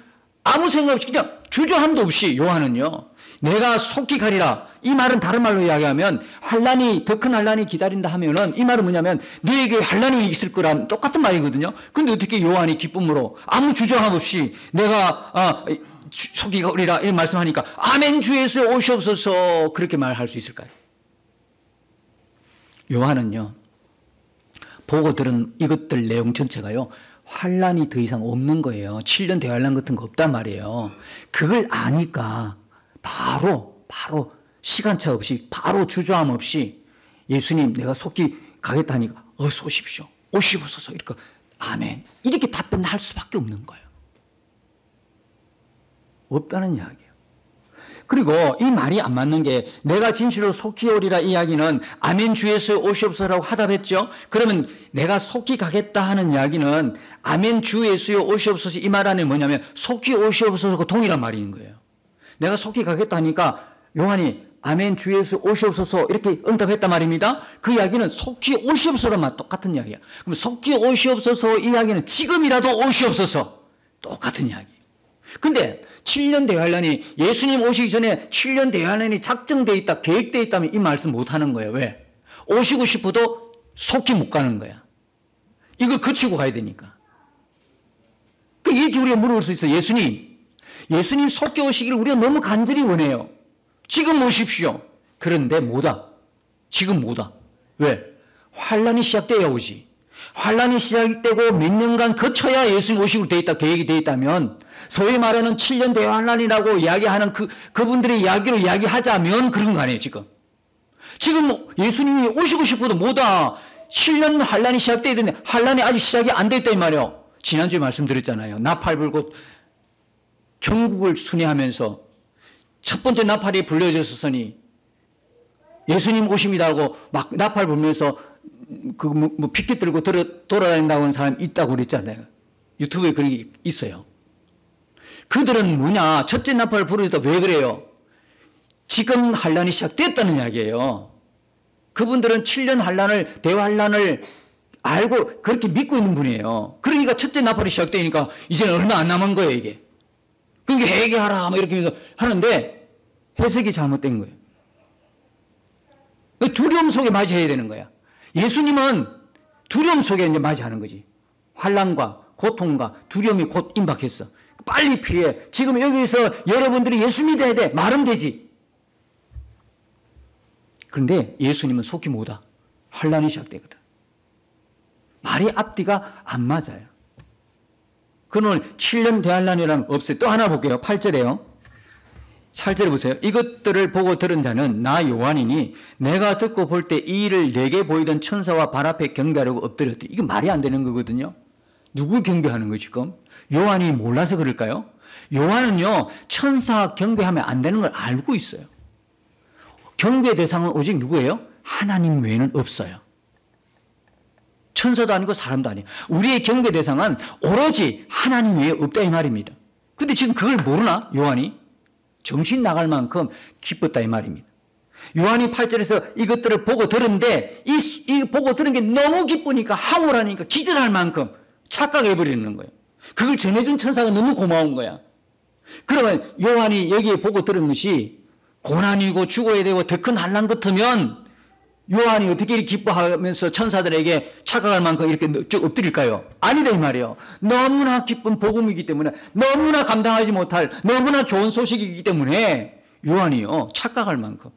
[SPEAKER 2] 아무 생각 없이 그냥 주저함도 없이 요한은요. 내가 속히 가리라. 이 말은 다른 말로 이야기하면 더 큰 환란이 기다린다 하면은 이 말은 뭐냐면 너에게 환란이 있을 거란 똑같은 말이거든요. 근데 어떻게 요한이 기쁨으로 아무 주저함 없이 내가 속히 가리라 이런 말씀하니까 아멘 주 예수에 오시옵소서 그렇게 말할 수 있을까요? 요한은요. 보고 들은 이것들 내용 전체가요. 환란이 더 이상 없는 거예요. 7년 대환란 같은 거 없단 말이에요. 그걸 아니까 바로 시간차 없이 바로 주저함 없이 예수님 내가 속히 가겠다니까 어서 오십시오. 오시옵소서 이렇게 아멘 이렇게 답변할 수밖에 없는 거예요. 없다는 이야기예요. 그리고 이 말이 안 맞는 게 내가 진실로 속히 오리라 이야기는 아멘 주 예수에 오시옵소서라고 화답했죠. 그러면 내가 속히 가겠다 하는 이야기는 아멘 주 예수에 오시옵소서 이 말 안에 뭐냐면 속히 오시옵소서가 동일한 말인 거예요. 내가 속히 가겠다 하니까 요한이 아멘 주 예수 오시옵소서 이렇게 응답했단 말입니다. 그 이야기는 속히 오시옵소서만 똑같은 이야기야. 그럼 속히 오시옵소서 이야기는 지금이라도 오시옵소서 똑같은 이야기. 근데 7년 대환란이 예수님 오시기 전에 7년 대환란이 작정되어 있다, 계획되어 있다면 이 말씀 못 하는 거예요. 왜? 오시고 싶어도 속히 못 가는 거야. 이걸 거치고 가야 되니까. 이렇게 우리가 물어볼 수 있어요. 예수님 속히 오시기를 우리가 너무 간절히 원해요. 지금 오십시오. 그런데 못와. 지금 못와. 왜? 환란이 시작돼야 오지. 환란이 시작되고 몇 년간 거쳐야 예수님 오시기로 돼 있다, 계획이 돼 있다면, 소위 말하는 7년 대환란이라고 이야기하는 그분들의 이야기를 이야기하자면 그런 거 아니에요, 지금. 지금 예수님이 오시고 싶어도 못와. 7년 환란이 시작돼야 되는데 환란이 아직 시작이 안 됐다 이 말이에요. 지난주에 말씀드렸잖아요. 나팔 불고 전국을 순회하면서 첫 번째 나팔이 불려졌으니 예수님 오십니다 하고 막 나팔 불면서 피켓 들고 돌아다닌다고 하는 사람이 있다고 그랬잖아요. 유튜브에 그런 게 있어요. 그들은 뭐냐? 첫째 나팔을 부르다 왜 그래요? 지금 환란이 시작됐다는 이야기예요. 그분들은 7년 환란을, 대환란을 알고 그렇게 믿고 있는 분이에요. 그러니까 첫째 나팔이 시작되니까 이제는 얼마 안 남은 거예요, 이게. 그러니까 회개하라, 뭐 이렇게 하는데 해석이 잘못된 거예요. 두려움 속에 맞이해야 되는 거야. 예수님은 두려움 속에 이제 맞이하는 거지. 환란과 고통과 두려움이 곧 임박했어. 빨리 피해. 지금 여기서 여러분들이 예수 믿어야 돼. 말은 되지. 그런데 예수님은 속히 못와. 환란이 시작되거든. 말이 앞뒤가 안 맞아요. 그는 7년 대환란이라는 없어요. 또 하나 볼게요. 8절에요. 8절에 보세요. 이것들을 보고 들은 자는 나 요한이니 내가 듣고 볼 때 이 일을 내게 보이던 천사와 발 앞에 경배하려고 엎드렸대. 이거 말이 안 되는 거거든요. 누굴 경배하는 거예요, 지금? 요한이 몰라서 그럴까요? 요한은요, 천사 경배하면 안 되는 걸 알고 있어요. 경배 대상은 오직 누구예요? 하나님 외에는 없어요. 천사도 아니고 사람도 아니에요. 우리의 경배 대상은 오로지 하나님 외에 없다 이 말입니다. 근데 지금 그걸 모르나? 요한이? 정신 나갈 만큼 기뻤다 이 말입니다. 요한이 8절에서 이것들을 보고 들은데 이 보고 들은 게 너무 기쁘니까 황홀하니까 기절할 만큼 착각해버리는 거예요. 그걸 전해준 천사가 너무 고마운 거야. 그러면 요한이 여기에 보고 들은 것이 고난이고 죽어야 되고 더 큰 환난 같으면 요한이 어떻게 이렇게 기뻐하면서 천사들에게 착각할 만큼 이렇게 엎드릴까요? 아니다 이 말이에요. 너무나 기쁜 복음이기 때문에, 너무나 감당하지 못할 너무나 좋은 소식이기 때문에 요한이요 착각할 만큼,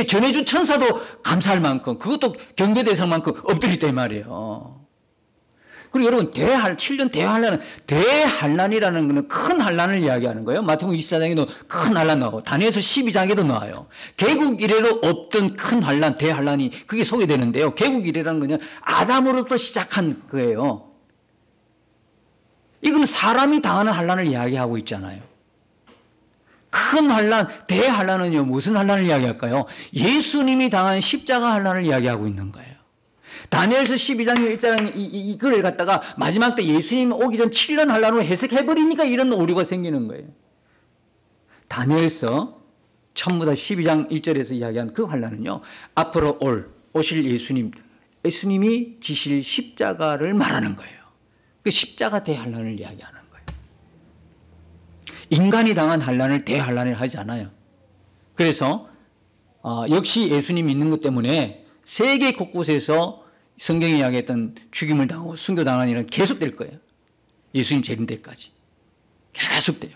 [SPEAKER 2] 전해준 천사도 감사할 만큼, 그것도 경배 대상만큼 엎드렸다 이 말이에요. 그리고 여러분 7년 대환란은, 대환란이라는 것은 큰 환란을 이야기하는 거예요. 마태복음 24장에도 큰 환란 나오고 다니엘서 12장에도 나와요. 개국 이래로 없던 큰 환란, 대환란이 그게 소개되는데요. 개국 이래라는 것은 아담으로부터 시작한 거예요. 이건 사람이 당하는 환란을 이야기하고 있잖아요. 큰 환란, 대환란은요 무슨 환란을 이야기할까요? 예수님이 당한 십자가 환란을 이야기하고 있는 거예요. 다니엘서 12장 1장 이거를 갖다가 마지막 때 예수님 오기 전 7년 환란으로 해석해버리니까 이런 오류가 생기는 거예요. 다니엘서 전부 다 12장 1절에서 이야기한 그 환란은요, 앞으로 오실 예수님이 지실 십자가를 말하는 거예요. 그 십자가 대환란을 이야기하는 거예요. 인간이 당한 환란을 대환란을 하지 않아요. 그래서 역시 예수님 믿는 것 때문에 세계 곳곳에서 성경이 이야기했던 죽임을 당하고 순교당하는 일은 계속될 거예요. 예수님 재림 때까지. 계속돼요.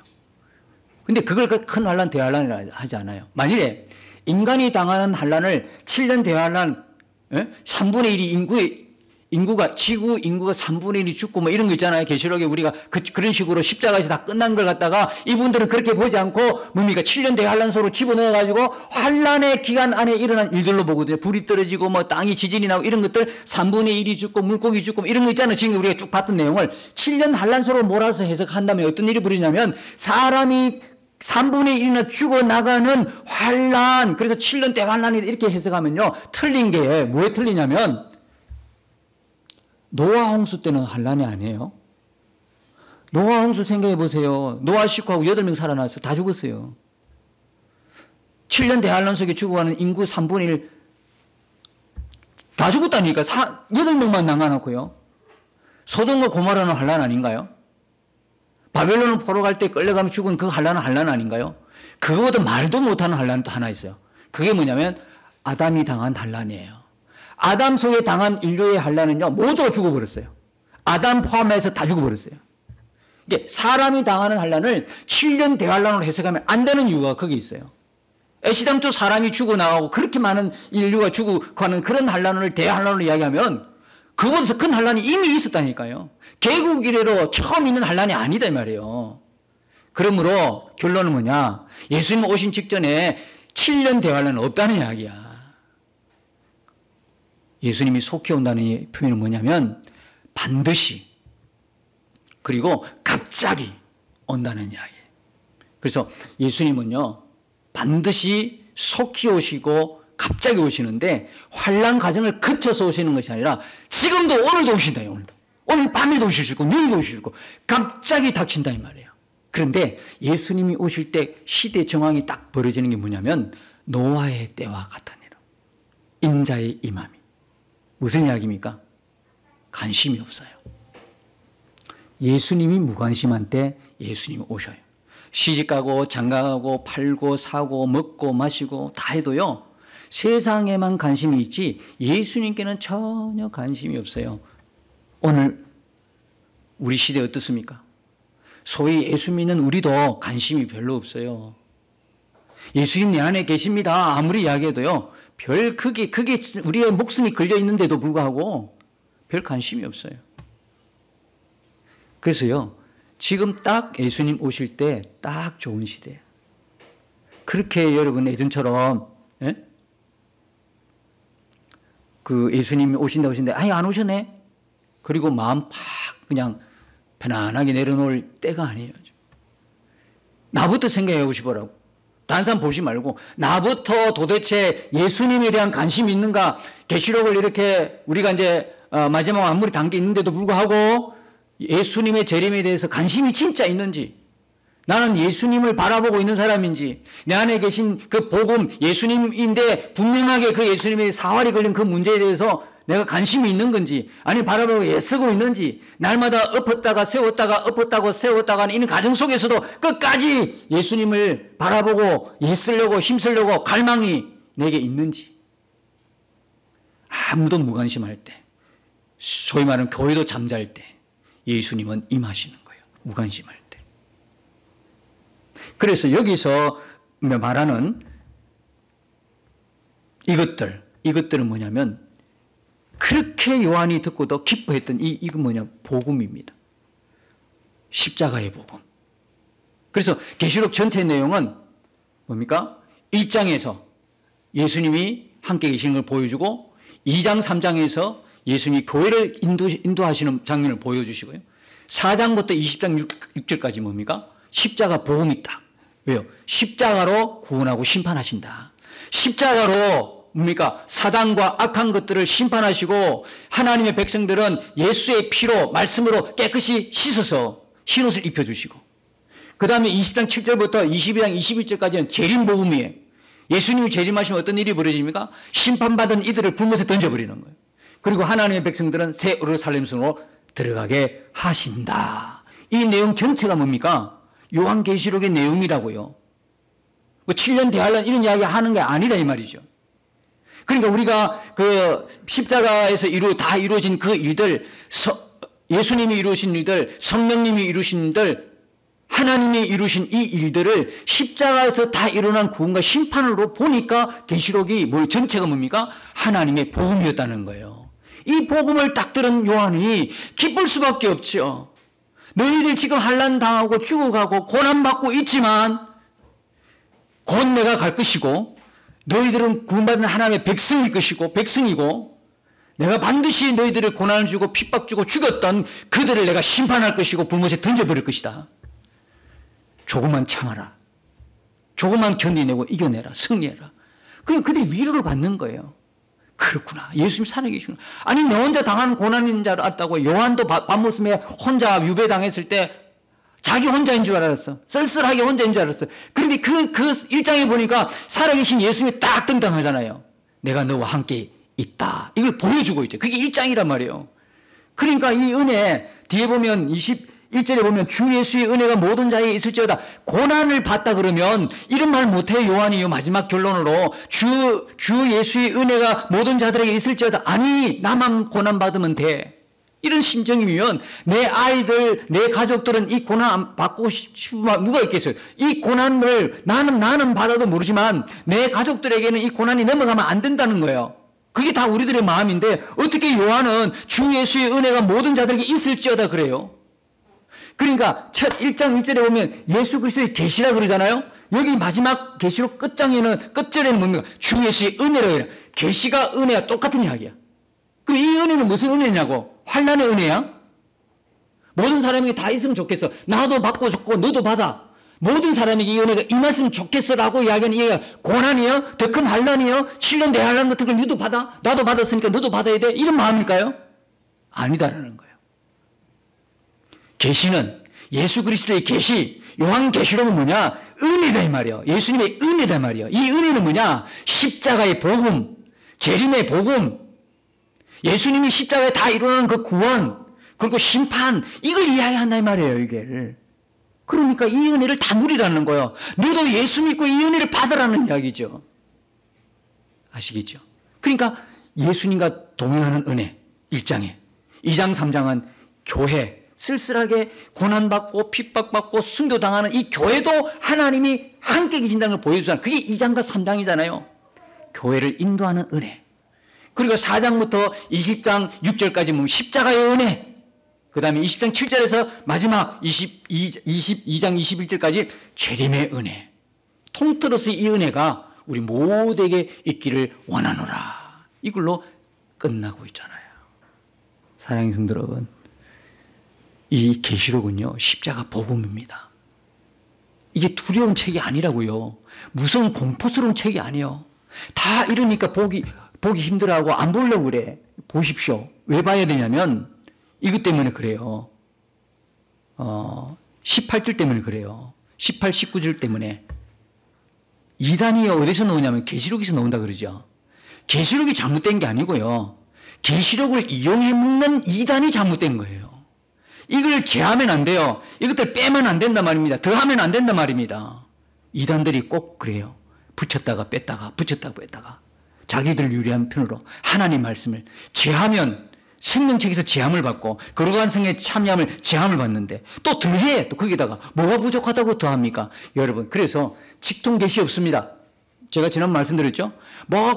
[SPEAKER 2] 근데 그걸 큰 환란, 대환란이라 하지 않아요. 만일에 인간이 당하는 환란을 7년 대환란, 3분의 1이 지구 인구가 3분의 1이 죽고 뭐 이런 거 있잖아요. 계시록에 우리가 그런 식으로 십자가에서 다 끝난 걸 갖다가 이분들은 그렇게 보지 않고 뭡니까? 7년 대환란소로 집어넣어가지고 환란의 기간 안에 일어난 일들로 보거든요. 불이 떨어지고 뭐 땅이 지진이 나고 이런 것들 3분의 1이 죽고 물고기 죽고 뭐 이런 거 있잖아요. 지금 우리가 쭉 봤던 내용을 7년 환란소로 몰아서 해석한다면 어떤 일이 벌어지냐면 사람이 3분의 1이나 죽어나가는 환란, 그래서 7년 대환란이 이렇게 해석하면요 틀린 게 뭐에 틀리냐면 노아 홍수 때는 환란이 아니에요. 노아 홍수 생각해 보세요. 노아 식구하고 8명 살아났어요. 다 죽었어요. 7년 대환란 속에 죽어가는 인구 3분의 1 다 죽었다니까. 8명만 남아놓고요. 소돔과 고모라는 환란 아닌가요? 바벨론을 포로 갈 때 끌려가면 죽은 그 환란은 환란 아닌가요? 그거보다 말도 못하는 환란이 또 하나 있어요. 그게 뭐냐면 아담이 당한 환란이에요. 아담 속에 당한 인류의 환란은요, 모두가 죽어버렸어요. 아담 포함해서 다 죽어버렸어요. 이게 사람이 당하는 환란을 7년 대환란으로 해석하면 안 되는 이유가 거기 있어요. 애시당초 사람이 죽어나가고 그렇게 많은 인류가 죽어가는 그런 환란을 대환란으로 이야기하면 그보다 더 큰 환란이 이미 있었다니까요. 개국 이래로 처음 있는 환란이 아니다 이 말이에요. 그러므로 결론은 뭐냐? 예수님 오신 직전에 7년 대환란은 없다는 이야기야. 예수님이 속히 온다는 표현은 뭐냐면 반드시 그리고 갑자기 온다는 이야기예요. 그래서 예수님은요 반드시 속히 오시고 갑자기 오시는데 환난 과정을 거쳐서 오시는 것이 아니라 지금도 오늘도 오신다. 오늘 밤에도 오실 수 있고 내일도 오실 수 있고 갑자기 닥친다 이 말이에요. 그런데 예수님이 오실 때 시대 정황이 딱 벌어지는 게 뭐냐면 노아의 때와 같으니라. 인자의 임함이. 무슨 이야기입니까? 관심이 없어요. 예수님이 무관심한 때 예수님이 오셔요. 시집가고 장가가고 팔고 사고 먹고 마시고 다 해도요 세상에만 관심이 있지 예수님께는 전혀 관심이 없어요. 오늘 우리 시대 어떻습니까? 소위 예수 믿는 우리도 관심이 별로 없어요. 예수님 내 안에 계십니다 아무리 이야기해도요 그게 우리의 목숨이 걸려 있는데도 불구하고 별 관심이 없어요. 그래서요 지금 딱 예수님 오실 때 딱 좋은 시대예요. 그렇게 여러분 예전처럼 그 예수님이 오신다 아니 안 오셨네 그리고 마음 팍 그냥 편안하게 내려놓을 때가 아니에요. 나부터 생각해 보시보라고. 다른 사람 보지 말고 나부터 도대체 예수님에 대한 관심이 있는가. 계시록을 이렇게 우리가 이제 마지막 완물이 담겨 있는데도 불구하고 예수님의 재림에 대해서 관심이 진짜 있는지, 나는 예수님을 바라보고 있는 사람인지, 내 안에 계신 그 복음 예수님인데 분명하게 그 예수님의 사활이 걸린 그 문제에 대해서 내가 관심이 있는 건지, 아니 바라보고 애쓰고 있는지, 날마다 엎었다가 세웠다가 엎었다고 세웠다가 하는 이 과정 속에서도 끝까지 예수님을 바라보고 애쓰려고 힘쓰려고 갈망이 내게 있는지. 아무도 무관심할 때, 소위 말하는 교회도 잠잘 때 예수님은 임하시는 거예요. 무관심할 때. 그래서 여기서 말하는 이것들은 뭐냐면 그렇게 요한이 듣고도 기뻐했던 이건 뭐냐? 복음입니다. 십자가의 복음. 그래서 계시록 전체 내용은 뭡니까? 1장에서 예수님이 함께 계시는 걸 보여주고 2장 3장에서 예수님이 교회를 인도하시는 장면을 보여주시고요. 4장부터 20장 6절까지 뭡니까? 십자가 복음이 딱. 왜요? 십자가로 구원하고 심판하신다. 십자가로 뭡니까? 사단과 악한 것들을 심판하시고 하나님의 백성들은 예수의 피로 말씀으로 깨끗이 씻어서 흰옷을 입혀주시고, 그 다음에 20장 7절부터 22장 21절까지는 재림복음이에요. 예수님이 재림하시면 어떤 일이 벌어집니까? 심판받은 이들을 불못에 던져버리는 거예요. 그리고 하나님의 백성들은 새 예루살렘으로 들어가게 하신다. 이 내용 전체가 뭡니까? 요한계시록의 내용이라고요. 7년 대환란 이런 이야기 하는 게 아니다 이 말이죠. 그러니까 우리가 그 십자가에서 다 이루어진 그 일들, 예수님이 이루신 일들, 성령님이 이루신 일들, 하나님이 이루신 이 일들을 십자가에서 다 일어난 구원과 심판으로 보니까 계시록이 전체가 뭡니까? 하나님의 복음이었다는 거예요. 이 복음을 딱 들은 요한이 기쁠 수밖에 없죠. 너희들 지금 환난 당하고 죽어가고 고난받고 있지만 곧 내가 갈 것이고 너희들은 구원받은 하나님의 백성일 것이고 백성이고 내가 반드시 너희들을 고난을 주고 핍박 주고 죽였던 그들을 내가 심판할 것이고 불못에 던져버릴 것이다. 조금만 참아라. 조금만 견디내고 이겨내라. 승리해라. 그냥 그들이 위로를 받는 거예요. 그렇구나. 예수님 살아계시구나. 아니 내 혼자 당하는 고난인 줄 알았다고. 요한도 밤모습에 혼자 유배당했을 때 자기 혼자인 줄 알았어. 쓸쓸하게 혼자인 줄 알았어. 그런데 그 1장에 보니까 살아계신 예수님이 딱 등장하잖아요. 내가 너와 함께 있다. 이걸 보여주고 있죠. 그게 1장이란 말이에요. 그러니까 이 은혜 뒤에 보면 1절에 보면 주 예수의 은혜가 모든 자에게 있을지어다. 고난을 받다 그러면 이런 말 못해요. 요한이요. 마지막 결론으로 주 예수의 은혜가 모든 자들에게 있을지어다. 아니, 나만 고난 받으면 돼. 이런 심정이면 내 아이들, 내 가족들은 이 고난 안 받고 싶으면 누가 있겠어요? 이 고난을 나는 받아도 모르지만 내 가족들에게는 이 고난이 넘어가면 안 된다는 거예요. 그게 다 우리들의 마음인데 어떻게 요한은 주 예수의 은혜가 모든 자들에게 있을지어다 그래요? 그러니까 첫 1장 1절에 보면 예수 그리스도의 계시라 그러잖아요. 여기 마지막 계시록 끝절에는 뭡니까? 주 예수의 은혜라고 해요. 계시가 은혜와 똑같은 이야기야. 그럼 이 은혜는 무슨 은혜냐고? 환난의 은혜야? 모든 사람에게 다 있으면 좋겠어. 나도 받고 좋고 너도 받아. 모든 사람에게 이 은혜가 임했으면 좋겠어라고 이야기하는 이게 고난이요? 더 큰 환난이요? 7년 대환난 같은 걸 너도 받아? 나도 받았으니까 너도 받아야 돼? 이런 마음일까요? 아니다라는 거예요. 계시는 예수 그리스도의 계시, 요한계시록은 뭐냐? 은혜다 이 말이에요. 예수님의 은혜다 말이에요. 이 은혜는 뭐냐? 십자가의 복음, 재림의 복음, 예수님이 십자가에 다 이루는 그 구원, 그리고 심판, 이걸 이야기한다 이 말이에요, 이게. 그러니까 이 은혜를 다 누리라는 거예요. 너도 예수 믿고 이 은혜를 받으라는 이야기죠. 아시겠죠? 그러니까 예수님과 동행하는 은혜 1장에 2장 3장은 교회, 쓸쓸하게 고난받고 핍박받고 순교당하는 이 교회도 하나님이 함께 계신다는 걸 보여주잖아요. 그게 2장과 3장이잖아요. 교회를 인도하는 은혜. 그리고 4장부터 20장 6절까지 보면 십자가의 은혜. 그 다음에 20장 7절에서 마지막 22장 21절까지 재림의 은혜. 통틀어서 이 은혜가 우리 모두에게 있기를 원하노라. 이걸로 끝나고 있잖아요. 사랑하는 성도 여러분, 이 계시록은요 십자가 복음입니다. 이게 두려운 책이 아니라고요. 무서운 공포스러운 책이 아니에요. 다 이러니까 보기 힘들어하고 안 보려고 그래. 보십시오. 왜 봐야 되냐면 이것 때문에 그래요. 18절 때문에 그래요. 18, 19절 때문에. 이단이 어디서 나오냐면 계시록에서 나온다 그러죠. 계시록이 잘못된 게 아니고요. 계시록을 이용해 먹는 이단이 잘못된 거예요. 이걸 제하면 안 돼요. 이것들 빼면 안 된단 말입니다. 더하면 안 된단 말입니다. 이단들이 꼭 그래요. 붙였다가 뺐다가 붙였다가 뺐다가 자기들 유리한 편으로 하나님 말씀을 제하면 생명책에서 제함을 받고 거룩한 성에 참여함을 제함을 받는데 또 더해. 또 거기다가 뭐가 부족하다고 더합니까? 여러분, 그래서 직통 계시 없습니다. 제가 지난 말씀드렸죠?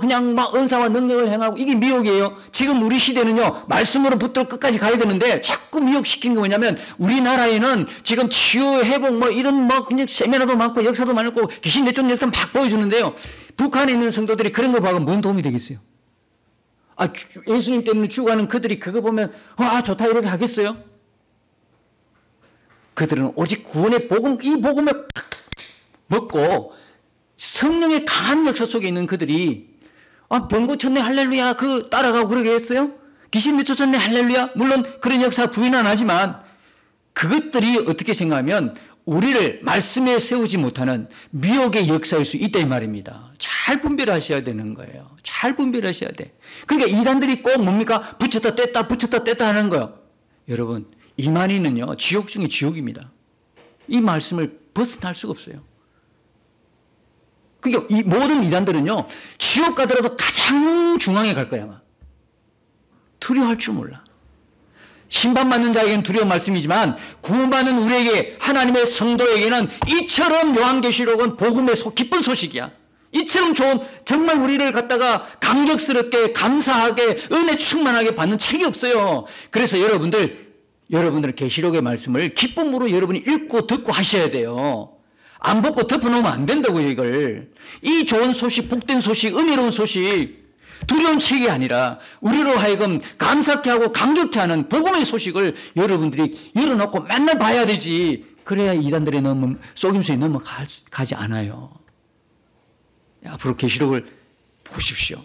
[SPEAKER 2] 그냥 은사와 능력을 행하고 이게 미혹이에요. 지금 우리 시대는요 말씀으로 붙들 끝까지 가야 되는데 자꾸 미혹시킨 게 뭐냐면 우리나라에는 지금 치유 회복 이런 그냥 세미나도 많고 역사도 많고 귀신 내쫓는 역사 막 보여주는데요. 북한에 있는 성도들이 그런 거 보고 뭔 도움이 되겠어요? 예수님 때문에 죽어가는 그들이 그거 보면 좋다 이렇게 하겠어요? 그들은 오직 구원의 복음, 이 복음을 먹고 성령의 강한 역사 속에 있는 그들이 병 고쳤네 할렐루야 따라가고 그러겠어요? 귀신 내쫓았네 할렐루야. 물론 그런 역사 부인 안 하지만 그것들이 어떻게 생각하면 우리를 말씀에 세우지 못하는 미혹의 역사일 수 있다 이 말입니다. 잘 분별하셔야 되는 거예요. 잘 분별하셔야 돼. 그러니까 이단들이 꼭 뭡니까? 붙였다 뗐다 하는 거예요. 여러분, 이만희는요 지옥 중에 지옥입니다. 이 말씀을 벗어날 수가 없어요. 그러니까 이 모든 이단들은요 지옥 가더라도 가장 중앙에 갈 거야 아마. 두려워할 줄 몰라. 심판받는 자에게는 두려운 말씀이지만 구원받는 우리에게 하나님의 성도에게는 이처럼 요한계시록은 복음의 기쁜 소식이야. 이처럼 좋은 정말 우리를 갖다가 감격스럽게 감사하게 은혜 충만하게 받는 책이 없어요. 그래서 여러분들은 계시록의 말씀을 기쁨으로 여러분이 읽고 듣고 하셔야 돼요. 안 받고 덮어놓으면 안 된다고요. 이걸 이 좋은 소식, 복된 소식, 은혜로운 소식, 두려운 책이 아니라 우리로 하여금 감사케 하고 감격케 하는 복음의 소식을 여러분들이 열어놓고 맨날 봐야 되지. 그래야 이단들의 속임수에 넘어가지 않아요. 앞으로 계시록을 보십시오.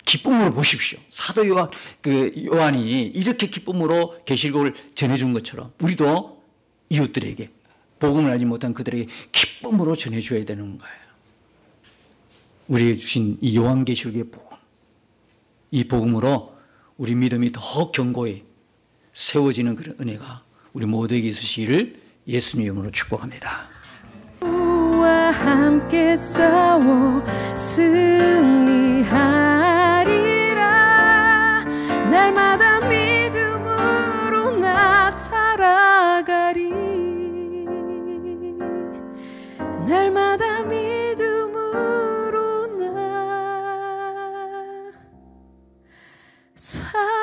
[SPEAKER 2] 기쁨으로 보십시오. 사도 요한이 이렇게 기쁨으로 계시록을 전해준 것처럼 우리도 이웃들에게 복음을 알지 못한 그들에게 기쁨으로 전해줘야 되는 거예요. 우리에게 주신 이 요한계시록의 복음, 이 복음으로 우리 믿음이 더 견고히 세워지는 그런 은혜가 우리 모두에게 있으시기를 예수님 이름으로 축복합니다.
[SPEAKER 1] 주와 함께 싸워 승리하리라. 날마다 믿음으로 나 살아가리. 날마다 믿음으로 나 살아가리.